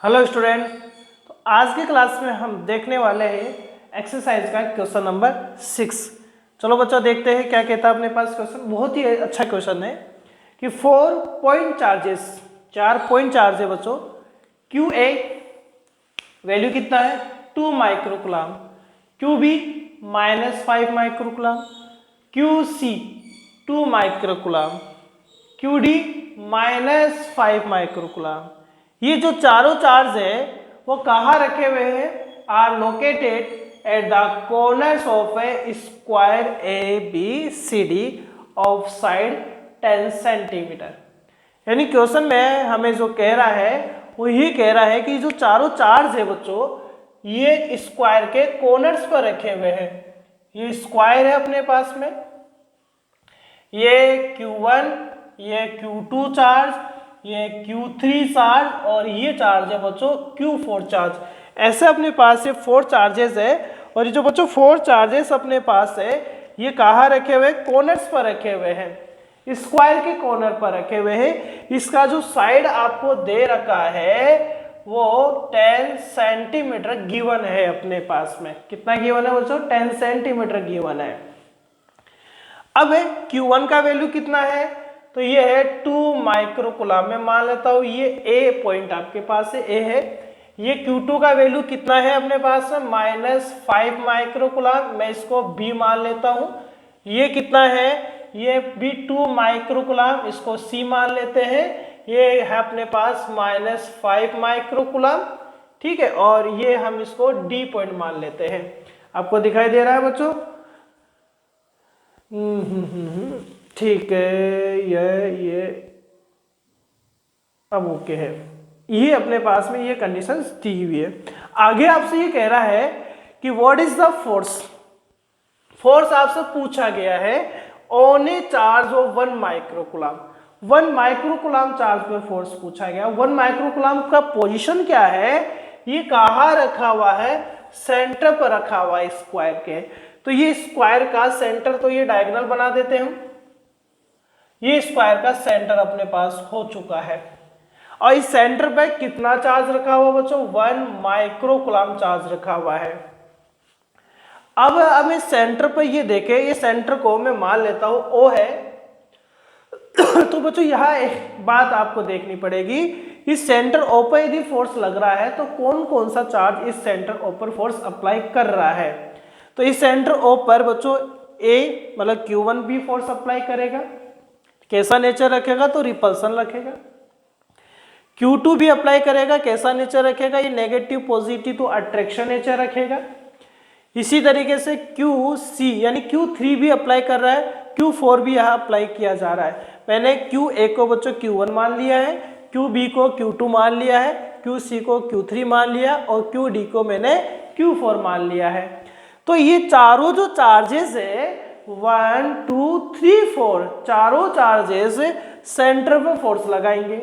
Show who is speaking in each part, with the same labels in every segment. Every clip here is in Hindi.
Speaker 1: Hello student. तो आज की क्लास में हम देखने वाले हैं एक्सरसाइज का क्वेश्चन नंबर 6। चलो बच्चों देखते हैं क्या कहता है अपने पास क्वेश्चन। बहुत ही अच्छा क्वेश्चन है कि 4 पॉइंट चार्जेस, 4 पॉइंट चार्ज है बच्चों। क्यू ए वैल्यू कितना है 2 microcoulomb, Q B -5 microcoulomb, Q C 2 microcoulomb, Q D -5 microcoulomb. ये जो चारों चार्ज है वो कहाँ रखे हुए हैं? Are located at the corners of a square A B C D of side 10 centimetre. यानी क्वेश्चन में हमें जो कह रहा है वो ये कह रहा है कि जो चारों चार्ज है बच्चों ये स्क्वायर के कॉर्नर्स पर रखे हुए हैं। ये स्क्वायर है अपने पास में, ये Q1, ये Q2 चार्ज, ये Q3 चार्ज और ये चार्ज है बच्चों Q4 चार्ज। ऐसे अपने पास ये 4 चार्जेस है और ये जो बच्चों 4 चार्जेस अपने पास है ये कहाँ रखे हुए? कॉर्नर्स पर रखे हुए हैं, स्क्वायर के कॉर्नर पर रखे हुए हैं। इसका जो साइड आपको दे रखा है वो 10 सेंटीमीटर गिवन है अपने पास में। कितना गिवन है बच्चों? 10 सेंटीमीटर गिवन है। अब Q1 का वैल्यू कितना है? तो ये है 2 माइक्रोकुलाम। मैं मान लेता हूं ये A पॉइंट आपके पास है, A है। ये Q2 का वैल्यू कितना है अपने पास में? -5 माइक्रोकुलाम। मैं इसको B मान लेता हूं। ये कितना है? ये भी 2 माइक्रोकुलाम, इसको C मान लेते हैं। ये है अपने पास -5 माइक्रोकुलाम, ठीक है। और ये हम इसको D पॉइंट मान लेते हैं। आपको दिखाई दे रहा है बच्चों? ठीक है, ये अब ओके है। ये अपने पास में ये कंडीशंस दी हुई है। आगे आपसे ये कह रहा है कि what is the force. Force आपसे पूछा गया है on A charge of 1 microcoulomb. 1 microcoulomb charge पर फोर्स पूछा गया। 1 माइक्रोकुलाम का पोजीशन क्या है? ये कहाँ रखा हुआ है? सेंटर पर रखा हुआ है स्क्वायर के। तो ये स्क्वायर का सेंटर, तो ये डायगोनल बना देते हैं हम। ये स्क्वायर का सेंटर अपने पास हो चुका है और इस सेंटर पे कितना चार्ज रखा हुआ बच्चों? 1 माइक्रोकुलाम चार्ज रखा हुआ है। अब हम इस सेंटर पर ये देखें, ये सेंटर को मैं मान लेता हूं O है। तो बच्चों यहाँ एक बात आपको देखनी पड़ेगी, इस सेंटर O पर यदि फोर्स लग रहा है तो कौन कौन सा चार्ज इस सेंटर O पर फोर्स अप्लाई कर रहा है? तो इस सेंटर O पर बच्चों A मतलब Q1 भी फोर्स अप्लाई करेगा। कैसा नेचर रखेगा? तो रिपल्सन रखेगा। Q2 भी अप्लाई करेगा। कैसा नेचर रखेगा? ये नेगेटिव पॉजिटिव तो अट्रैक्शन नेचर रखेगा। इसी तरीके से QC यानी Q3 भी अप्लाई कर रहा है, Q4 भी यहाँ अप्लाई किया जा रहा है। मैंने QA को बच्चों Q1 मान लिया है, QB को Q2 मान लिया है, QC को Q3 मान लिया और QD को मैंने Q4 मान लिया है। तो ये चारों जो चार्जेस है 1 2 3 4 चारों चार्जेस सेंटर पर फोर्स लगाएंगे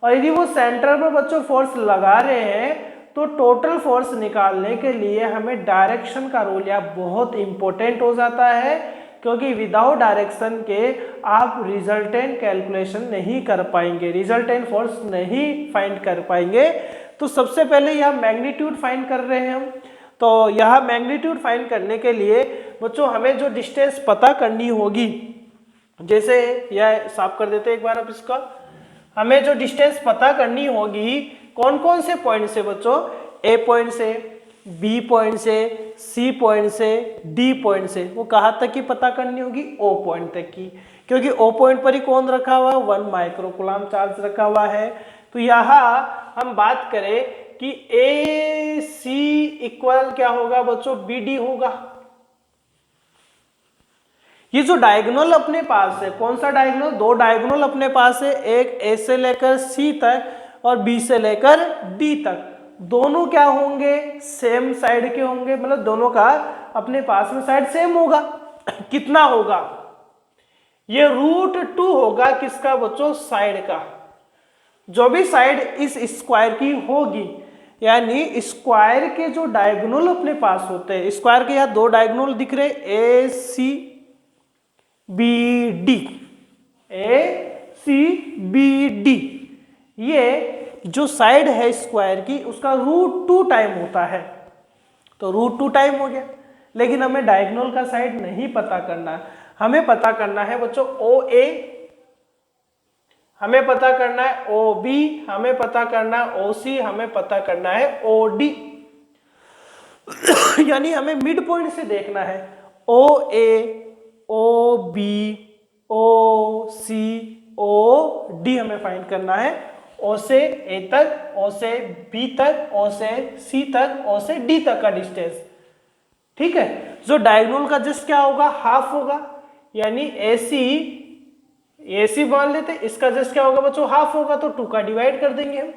Speaker 1: और यदि वो सेंटर पर बच्चों फोर्स लगा रहे हैं तो टोटल फोर्स निकालने के लिए हमें डायरेक्शन का रूल या बहुत इंपॉर्टेंट हो जाता है, क्योंकि विदाउट डायरेक्शन के आप रिजल्टेंट कैलकुलेशन नहीं कर पाएंगे, रिजल्टेंट फोर्स नहीं फाइंड कर पाएंगे। तो सबसे पहले यह मैग्नीट्यूड फाइंड कर रहे हैं हम। तो यह मैग्नीट्यूड फाइंड करने के लिए बच्चों हमें जो डिस्टेंस पता करनी होगी, जैसे यह साफ कर देते हैं एक बार अब इसका। हमें जो डिस्टेंस पता करनी होगी कौन कौन से पॉइंट से बच्चों? A पॉइंट से, B पॉइंट से, C पॉइंट से, D पॉइंट से। वो कहाँ तक की पता करनी होगी? O पॉइंट तक की, क्योंकि O पॉइंट पर ही कौन रखा हुआ है? 1 माइक्रोकुलाम चार्ज रखा हुआ है। तो यहाँ हम बात करें कि AC इक्वल क्या होगा बच्चों? BD होगा। ये जो डायगोनल अपने पास है, कौन सा डायगोनल? 2 डायगोनल अपने पास है, एक A से लेकर C तक और B से लेकर D तक। दोनों क्या होंगे? सेम साइड के होंगे, मतलब दोनों का अपने पास में साइड सेम होगा। कितना होगा? ये √2 होगा। किसका बच्चों? साइड का। जो भी साइड इस स्क्वायर की होगी, यानी स्क्वायर के जो डायगोनल अपने पास होते हैं, स्क्वायर के यहाँ 2 डायगोनल दिख रहे, ACBD, ACBD। ये जो साइड है स्क्वायर की उसका √2 टाइम होता है, तो √2 टाइम हो गया। लेकिन हमें डायगोनल का साइड नहीं पता करना है, हमें पता करना है बच्चों OA, हमें पता करना है OB, हमें पता करना है OC, हमें पता करना है OD। यानी हमें मिड पॉइंट से देखना है OA, OB, OC, OD हमें फाइंड करना है। O से A तक, O से B तक, O से C तक, O से D तक का डिस्टेंस, ठीक है। जो डायगोनल का जस्ट क्या होगा, हाफ होगा, यानी AC मान लेते, इसका जस्ट क्या होगा बच्चों, हाफ होगा, तो 2 का डिवाइड कर देंगे हम।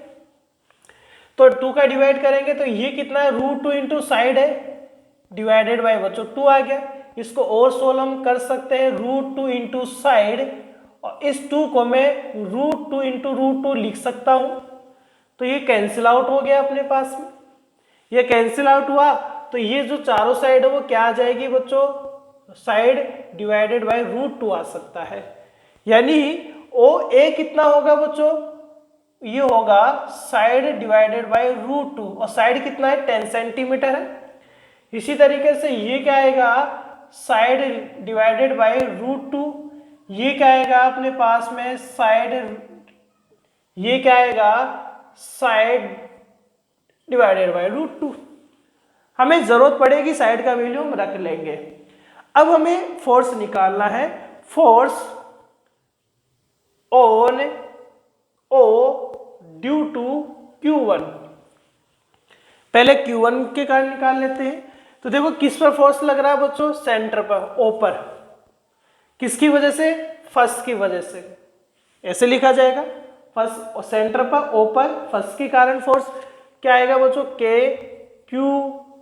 Speaker 1: तो 2 का डिवाइड करेंगे तो ये कितना है, √2 इंटू साइड है डिवाइडेड बाय बच्चों 2 आ गया। इसको और सोल्व हम कर सकते हैं, √2 इंटू साइड, और इस 2 को मैं √2 इंटू √2 लिख सकता हूं। तो ये कैंसिल आउट हो गया अपने पास में, ये कैंसिल आउट हुआ, तो ये जो चारों साइड है वो क्या आ जाएगी बच्चों, साइड डिवाइडेड बाय √2 आ सकता है। यानी OA कितना होगा बच्चों, ये होगा साइड डिवाइडेड बाय √2, और साइड कितना है 10 सेंटीमीटर है। इसी तरीके से ये क्या आएगा, साइड डिवाइडेड बाय √2, ये क्या आएगा अपने पास में साइड, ये क्या आएगा साइड डिवाइडेड बाय √2। हमें जरूरत पड़ेगी साइड का वैल्यू हम रख लेंगे। अब हमें फोर्स निकालना है, force on O due to Q1। पहले Q1 के कारण निकाल लेते हैं। तो देखो किस पर फोर्स लग रहा है बच्चों, सेंटर पर, O पर। किसकी वजह से, फर्स्ट की वजह से, ऐसे लिखा जाएगा, फर्स्ट सेंटर पर O पर, फर्स्ट के कारण फोर्स क्या आएगा बच्चों, K, Q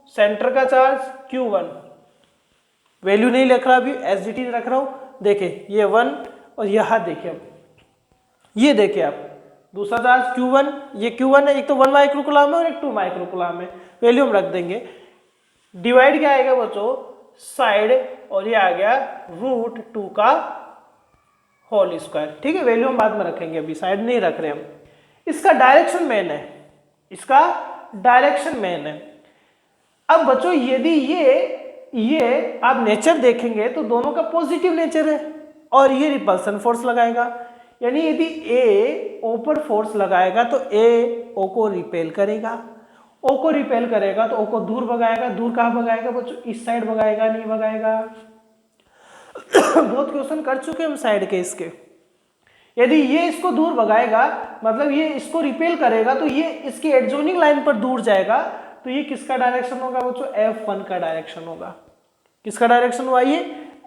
Speaker 1: सेंटर का चार्ज, Q1 वैल्यू नहीं लिख रहा अभी, SDT रख रहा हूं। देखिए ये 1, और यहां देखिए अब, ये देखिए आप दूसरा चार्ज Q1, ये Q1 है, एक तो 1 माइक्रोकूलम है और एक 2 माइक्रोकूलम है, वैल्यू हम रख देंगे। डिवाइड क्या आएगा बच्चों, साइड, और ये आ गया √2 का होल स्क्वायर, ठीक है। वैल्यू हम बाद में रखेंगे, अभी साइड नहीं रख रहे हम। इसका डायरेक्शन मेन है, इसका डायरेक्शन मेन है। अब बच्चों यदि ये आप नेचर देखेंगे तो दोनों का पॉजिटिव नेचर है, और ये रिपल्सन फोर्स लगाएगा, यानी यदि A O पर फोर्स लगाएगा तो A O को रिपेल करेगा, O को रिपेल करेगा तो O को दूर भगाएगा। दूर कहाँ भगाएगा बच्चों, इस साइड भगाएगा, नहीं भगाएगा। बहुत क्वेश्चन कर चुके हम साइड के इसके। यदि ये इसको दूर भगाएगा, मतलब ये इसको रिपेल करेगा, तो ये इसकी एडजॉइनिंग लाइन पर दूर जाएगा, तो ये किसका डायरेक्शन होगा बच्चों, F1 का डायरेक्शन होगा। किसका डायरेक्शन हुआ, ये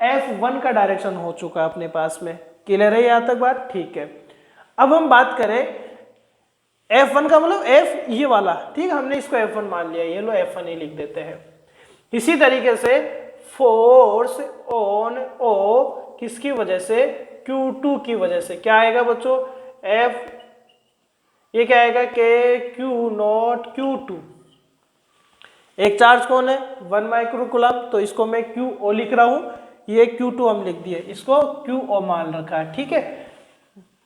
Speaker 1: F1 का डायरेक्शन हो चुका अपने पास में। क्लियर है यहां तक बात, ठीक है। अब हम बात करें F1 का मतलब F ये वाला, ठीक है, हमने इसको F1 मान लिया, ये लो F1 ही लिख देते हैं। इसी तरीके से फोर्स ऑन O किसकी वजह से, Q2 की वजह से, क्या आएगा बच्चों, F, ये क्या आएगा K Q0 Q2। एक चार्ज कौन है, 1 माइक्रोकूलम, तो इसको मैं QO लिख रहा हूं, ये Q2 हम लिख दिए, इसको QO मान रखा है, ठीक है।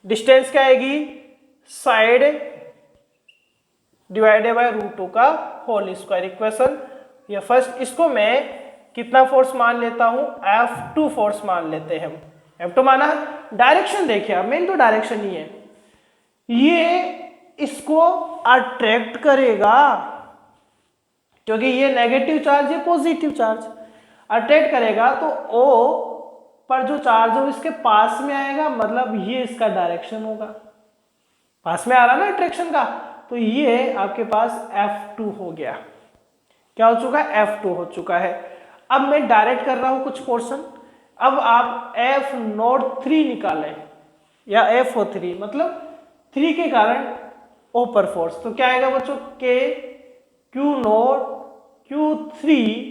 Speaker 1: डिस्टेंस क्या आएगी, साइड डिवाइडेड बाय √2 का होल स्क्वायर, इक्वेशन ये फर्स्ट। इसको मैं कितना फोर्स मान लेता हूं, F2 फोर्स मान लेते हैं हम। F2 माना, डायरेक्शन देखिए, मेन तो डायरेक्शन ही है, ये इसको अट्रैक्ट करेगा, क्योंकि ये नेगेटिव चार्ज है, पॉजिटिव चार्ज अट्रैक्ट करेगा, तो O पर जो चार्ज है इसके पास में आएगा, मतलब ये इसका डायरेक्शन होगा, पास में आ रहा ना अट्रैक्शन का, तो ये आपके पास F2 हो गया। क्या हो चुका है, F2 हो चुका है। अब मैं डायरेक्ट कर रहा हूं कुछ पोर्शन, अब आप F03 निकालें, या FO3, मतलब 3 के कारण O पर फोर्स, तो क्या आएगा बच्चों, K Q0 Q3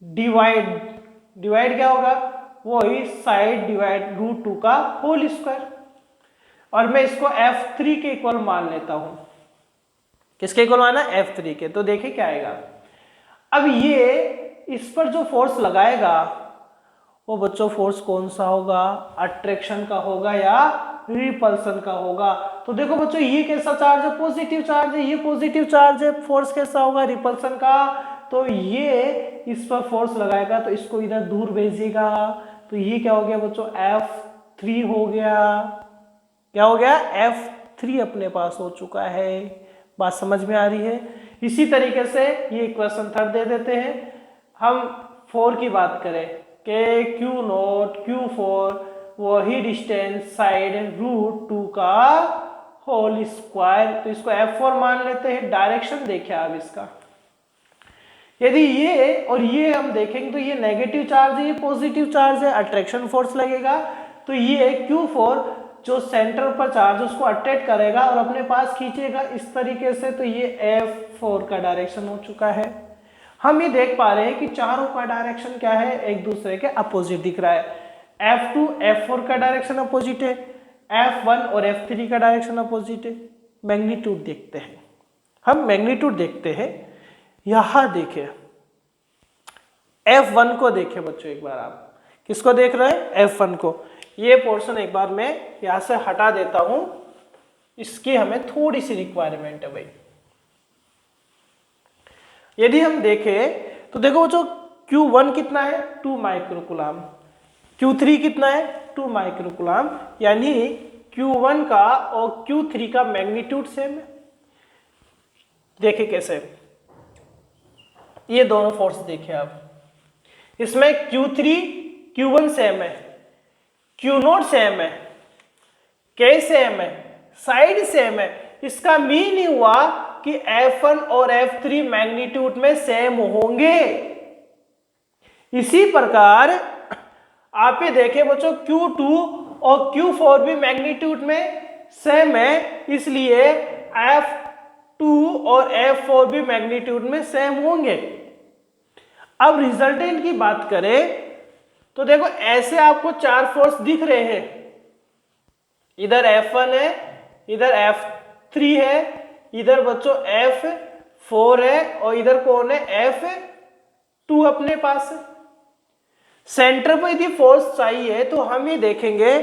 Speaker 1: डिवाइड क्या होगा, वही साइड डिवाइड √2 का होल स्क्वायर, और मैं इसको F3 के इक्वल मान लेता हूं। किसके इक्वल माना, F3 के। तो देखिए क्या आएगा, अब ये इस पर जो फोर्स लगाएगा वो बच्चों फोर्स कौन सा होगा, अट्रैक्शन का होगा या रिपल्सन का होगा। तो देखो बच्चों ये कैसा चार्ज है, पॉजिटिव चार्ज है, ये पॉजिटिव चार्ज है, फोर्स कैसा होगा, रिपल्सन का। तो ये इस पर फोर्स लगाएगा तो इसको इधर दूर भेजेगा, तो ये क्या हो गया बच्चों, F3 हो गया। क्या हो गया, F3 अपने पास हो चुका है। बात समझ में आ रही है। इसी तरीके से ये इक्वेशन थर्ड दे देते हैं। हम 4 की बात करें कि Q0 Q4 वही डिस्टेंस साइड √2 का होल स्क्वायर, तो इसको F4 मान लेते हैं। डायरेक्शन देखिए आप इसका, यदि ये और ये हम देखेंगे तो ये नेगेटिव चार्ज है, ये पॉजिटिव चार्ज है, अट्रैक्शन फोर्स लगेगा। तो ये Q4 जो सेंटर पर चार्ज उसको अट्रैक्ट करेगा और अपने पास खींचेगा इस तरीके से, तो ये F4 का डायरेक्शन हो चुका है। हम ये देख पा रहे हैं कि चारों का डायरेक्शन क्या है, एक दूसरे के अपोजिट दिख रहा है। F2 F4 का डायरेक्शन अपोजिट है, F1 और F3 का डायरेक्शन अपोजिट है। मैग्नीट्यूड देखते हैं, हम मैग्नीट्यूड देखते हैं। यहां देखें F1 को देखें बच्चों, एक बार आप किसको देख रहे हैं, F1 को। ये पोर्शन एक बार मैं यहां से हटा देता हूं, इसकी हमें थोड़ी सी रिक्वायरमेंट है भाई। यदि हम देखें तो देखो बच्चों Q1 कितना है, 2 माइक्रोकूलम, Q3 कितना है, 2 माइक्रोकूलम, यानी Q1 का और Q3 का मैग्नीट्यूड सेम है। देखे कैसे, ये दोनों फोर्स देखे आप, इसमें Q3 Q1 सेम है, Q0 सेम है, K सेम है, साइड सेम है। इसका मीन ही हुआ कि F1 और F3 मैग्नीट्यूड में सेम होंगे। इसी प्रकार आप ये देखें बच्चों Q2 और Q4 भी मैग्नीट्यूड में सेम है, इसलिए F2 और F4 भी मैग्नीट्यूड में सेम होंगे। अब रिजल्टेंट की बात करें तो देखो ऐसे आपको 4 फोर्स दिख रहे हैं, इधर F1 है, इधर F3 है, इधर बच्चों F4 है और इधर कौन है, F2 अपने पास है। सेंटर पर यदि फोर्स चाहिए तो हम ये देखेंगे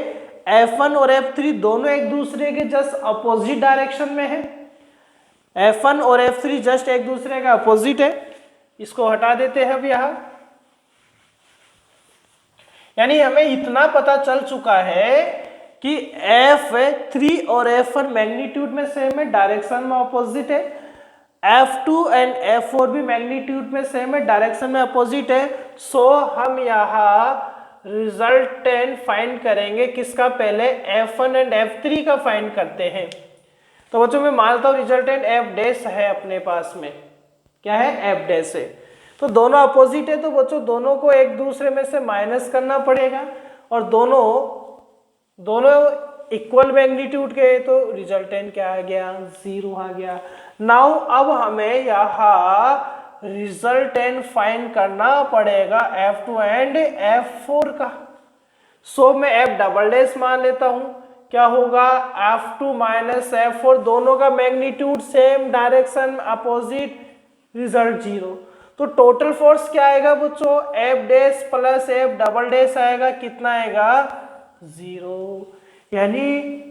Speaker 1: F1 और F3 दोनों एक दूसरे के जस्ट अपोजिट डायरेक्शन में है। F1 और F3 जस्ट एक दूसरे का अपोजिट है, इसको हटा देते हैं अब यहां। यानी हमें इतना पता चल चुका है कि F3 और F1 मैग्नीट्यूड में सेम है, डायरेक्शन में अपोजिट है। F2 एंड F4 भी मैग्नीट्यूड में सेम है, डायरेक्शन में अपोजिट है। सो हम यहाँ रिजल्टेंट फाइंड करेंगे किसका, पहले F1 एंड F3 का फाइंड करते हैं। तो बच्चों मैं मानता हूँ रिजल्टेंट F डैश है अपने पास में, क्या है, F डैश है। तो दोनों अपोजिट है, तो बच्चों दोनों को एक दूसरे में से माइनस करना पड़ेगा और दोनों इक्वल मैग्नीट्यूड के, तो रिजल्टेंट क्या आ गया, 0 आ गया। नाउ अब हमें यहाँ रिजल्टेंट फाइंड करना पड़ेगा F2 एंड F4 का। सो मैं F डबल डैश मान लेता हूं, क्या होगा, F2 माइनस F4, दोनों का magnitude same, direction opposite, result 0। तो टोटल फोर्स क्या आएगा बच्चों, F dash plus F double dash आएगा, कितना आएगा, 0। यानी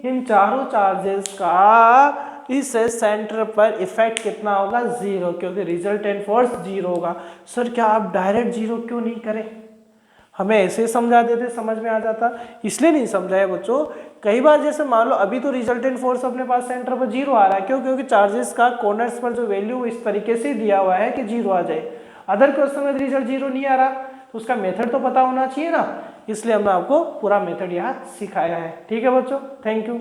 Speaker 1: इन चारों चार्जेस का इस सेंटर पर इफेक्ट कितना होगा, 0, क्योंकि रिजल्टेंट फोर्स 0 होगा। सर क्या आप डायरेक्ट 0 क्यों नहीं करें, हमें ऐसे समझा देते, समझ में आ जाता। इसलिए नहीं समझाया बच्चों, कई बार जैसे मान लो अभी तो रिजल्टेंट फोर्स अपने पास सेंटर पर 0 आ रहा है, क्यों, क्योंकि चार्जेस का कॉर्नर्स पर जो वैल्यू इस तरीके से दिया हुआ है कि 0 आ जाए। अदर क्वेश्चन में रिजल्ट 0 नहीं आ रहा, तो उसका मेथड तो पता होना चाहिए ना, इसलिए हमने आपको पूरा मेथड यहाँ सिखाया है। ठीक है बच्चों, थैंक यू।